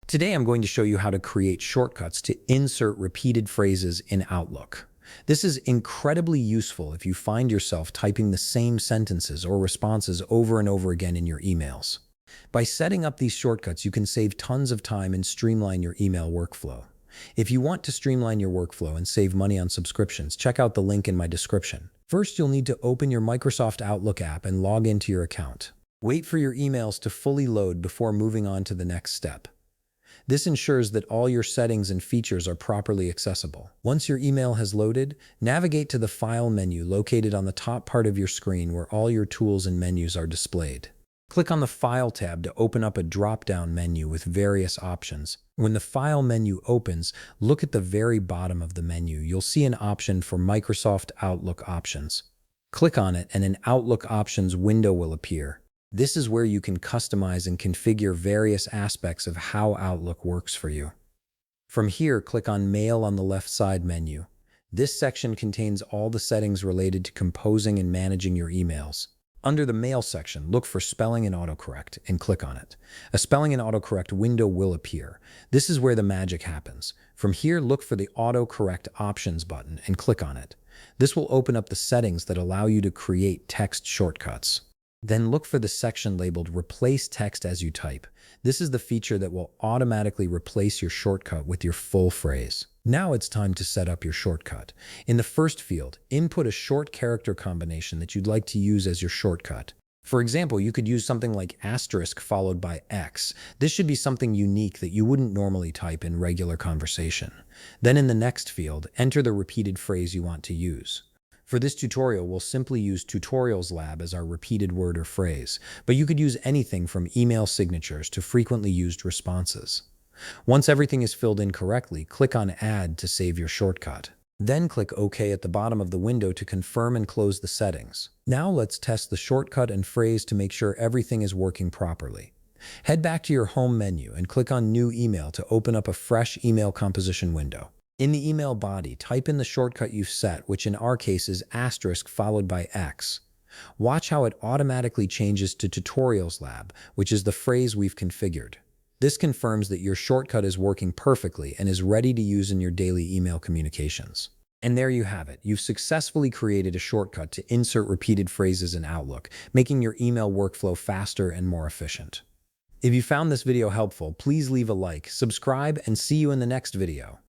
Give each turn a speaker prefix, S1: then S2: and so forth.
S1: Today I'm going to show you how to create shortcuts to insert repeated phrases in Outlook. This is incredibly useful if you find yourself typing the same sentences or responses over and over again in your emails. By setting up these shortcuts, you can save tons of time and streamline your email workflow. If you want to streamline your workflow and save money on subscriptions, check out the link in my description. First, you'll need to open your Microsoft Outlook app and log into your account. Wait for your emails to fully load before moving on to the next step. This ensures that all your settings and features are properly accessible. Once your email has loaded, navigate to the File menu located on the top part of your screen where all your tools and menus are displayed. Click on the File tab to open up a drop-down menu with various options. When the File menu opens, look at the very bottom of the menu. You'll see an option for Microsoft Outlook Options. Click on it and an Outlook Options window will appear. This is where you can customize and configure various aspects of how Outlook works for you. From here, click on Mail on the left side menu. This section contains all the settings related to composing and managing your emails. Under the Mail section, look for Spelling and Autocorrect and click on it. A Spelling and Autocorrect window will appear. This is where the magic happens. From here, look for the Autocorrect Options button and click on it. This will open up the settings that allow you to create text shortcuts. Then look for the section labeled Replace Text as you type. This is the feature that will automatically replace your shortcut with your full phrase. Now it's time to set up your shortcut. In the first field, input a short character combination that you'd like to use as your shortcut. For example, you could use something like asterisk followed by X. This should be something unique that you wouldn't normally type in regular conversation. Then in the next field, enter the repeated phrase you want to use. For this tutorial, we'll simply use Tutorials Lab as our repeated word or phrase, but you could use anything from email signatures to frequently used responses. Once everything is filled in correctly, click on Add to save your shortcut. Then click OK at the bottom of the window to confirm and close the settings. Now let's test the shortcut and phrase to make sure everything is working properly. Head back to your Home menu and click on New Email to open up a fresh email composition window. In the email body, type in the shortcut you've set, which in our case is asterisk followed by X. Watch how it automatically changes to Tutorials Lab, which is the phrase we've configured. This confirms that your shortcut is working perfectly and is ready to use in your daily email communications. And there you have it. You've successfully created a shortcut to insert repeated phrases in Outlook, making your email workflow faster and more efficient. If you found this video helpful, please leave a like, subscribe, and see you in the next video.